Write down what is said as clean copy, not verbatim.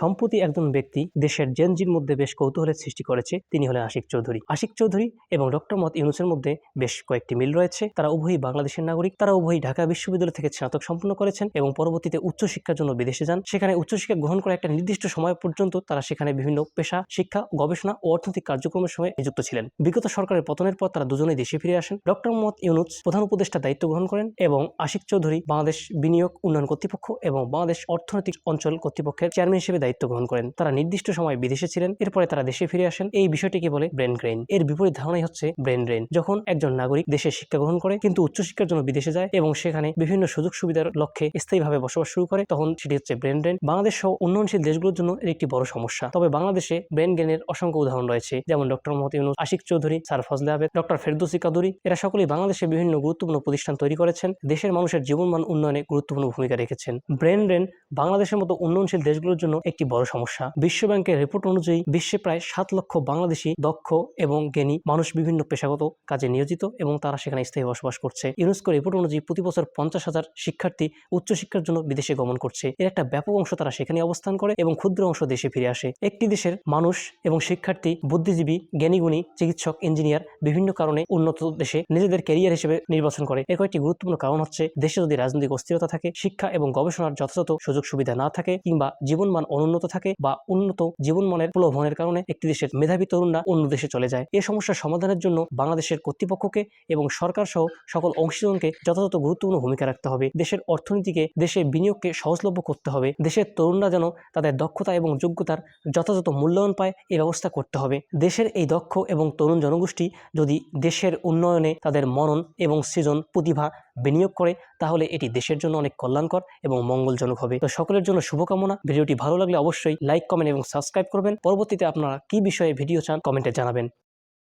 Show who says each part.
Speaker 1: সম্প্রতি একজন ব্যক্তি দেশের জেনজির মধ্যে বেশ কৌতূহলের সৃষ্টি করেছে, তিনি হলেন আশিক চৌধুরী। আশিক চৌধুরী এবং ডক্টর মোহাম্মদ ইউনূসের মধ্যে বেশ কয়েকটি মিল রয়েছে। তারা উভয়ই বাংলাদেশের নাগরিক। তারা উভয়ই ঢাকা বিশ্ববিদ্যালয় থেকে স্নাতক সম্পন্ন করেছেন এবং পরবর্তীতে উচ্চশিক্ষার জন্য বিদেশে যান। সেখানে উচ্চশিক্ষা গ্রহণ করে একটা নির্দিষ্ট সময় পর্যন্ত তারা সেখানে বিভিন্ন পেশা, শিক্ষা, গবেষণা ও অর্থনৈতিক কার্যক্রমের সময় নিযুক্ত ছিলেন। বিগত সরকারের পতনের পর তারা দুজনেই দেশে ফিরে আসেন। ডক্টর মোহাম্মদ ইউনূস প্রধান উপদেষ্টা দায়িত্ব গ্রহণ করেন এবং আশিক চৌধুরী বাংলাদেশ বিনিয়োগ উন্নয়ন কর্তৃপক্ষ এবং বাংলাদেশ অর্থনৈতিক অঞ্চল কর্তৃপক্ষের চেয়ারম্যান হিসেবে দায়িত্ব গ্রহণ করেন। তারা নির্দিষ্ট সময় বিদেশে ছিলেন, এরপরে তারা দেশে ফিরে আসেন। এই বিষয়টিকে বলে ব্রেন ড্রেন। এর বিপরীত ধারণাই হচ্ছে ব্রেন ড্রেন। যখন একজন নাগরিক দেশে শিক্ষা গ্রহণ করে কিন্তু উচ্চশিক্ষার জন্য বিদেশে যায় এবং সেখানে বিভিন্ন সুযোগ সুবিধার লক্ষ্যে স্থায়ীভাবে বসবাস শুরু করে, তখন সেটি হচ্ছে ব্রেন ড্রেন। বাংলাদেশ সহ উন্নয়নশীল দেশগুলোর জন্য এর একটি বড় সমস্যা। তবে বাংলাদেশে ব্রেন ড্রেনের অসংখ্য উদাহরণ রয়েছে, যেমন doctor Mohammad Yunus, Ashiq Chowdhury, sir Fazle Ahmed, doctor Ferdousi Qadri. এরা সকলেই বাংলাদেশে বিভিন্ন গুরুত্বপূর্ণ প্রতিষ্ঠান তৈরি করেছেন, দেশের মানুষের জীবনমান উন্নয়নে গুরুত্বপূর্ণ ভূমিকা রেখেছেন। ব্রেন ড্রেন বাংলাদেশের মতো উন্নয়নশীল দেশগুলোর জন্য একটি বড় সমস্যা। বিশ্বব্যাংকের রিপোর্ট অনুযায়ী বিশ্বে প্রায় 7 লক্ষ বাংলাদেশি দক্ষ এবং জ্ঞানী মানুষ বিভিন্ন পেশাগত কাজে নিয়োজিত এবং তারা সেখানে স্থায়ী বসবাস করছে। ইউনেস্কো রিপোর্ট অনুযায়ী প্রতি বছর 50,000 শিক্ষার্থী উচ্চশিক্ষার জন্য বিদেশে গমন করছে। এর একটা ব্যাপক অংশ তারা সেখানে অবস্থান করে এবং ক্ষুদ্র অংশ দেশে ফিরে আসে। একটি দেশের মানুষ এবং শিক্ষার্থী, বুদ্ধিজীবী, জ্ঞানীগুণী, চিকিৎসক, ইঞ্জিনিয়ার বিভিন্ন কারণে উন্নত দেশে নিজেদের ক্যারিয়ার হিসেবে নির্বাচন করে। এর কয়েকটি গুরুত্বপূর্ণ কারণ হচ্ছে দেশে যদি রাজনৈতিক অস্থিরতা থাকে, শিক্ষা এবং গবেষণার যথাযথ সুযোগ সুবিধা না থাকে, কিংবা জীবনমান অনুন্নত থাকে, বা উন্নত জীবনমানের প্রলোভনের কারণে একটি দেশের মেধাবী তরুণরা অন্য দেশে চলে যায়। এই সমস্যার সমাধানের জন্য বাংলাদেশের কর্তৃপক্ষকে এবং সরকার সহ সকল অংশীজনকে যথাযথ গুরুত্বপূর্ণ ভূমিকা রাখতে হবে। দেশের অর্থনীতিকে, দেশে বিনিয়োগকে সহজলভ্য করতে হবে। দেশের তরুণরা যেন তাদের দক্ষতা এবং যোগ্যতার যথাযথ মূল্যায়ন পায়, এই ব্যবস্থা করতে হবে। দেশের এই দক্ষ এবং তরুণ জনগোষ্ঠী যদি দেশের উন্নয়নে তাদের মনন এবং সৃজন প্রতিভা বিনিয়োগ করে, তাহলে এটি দেশের জন্য অনেক কল্যাণকর এবং মঙ্গলজনক হবে। তো সকলের জন্য শুভকামনা। ভিডিওটি ভালো লাগলে অবশ্যই লাইক, কমেন্ট এবং সাবস্ক্রাইব করবেন। পরবর্তীতে আপনারা কি বিষয়ে ভিডিও চান কমেন্টে জানাবেন।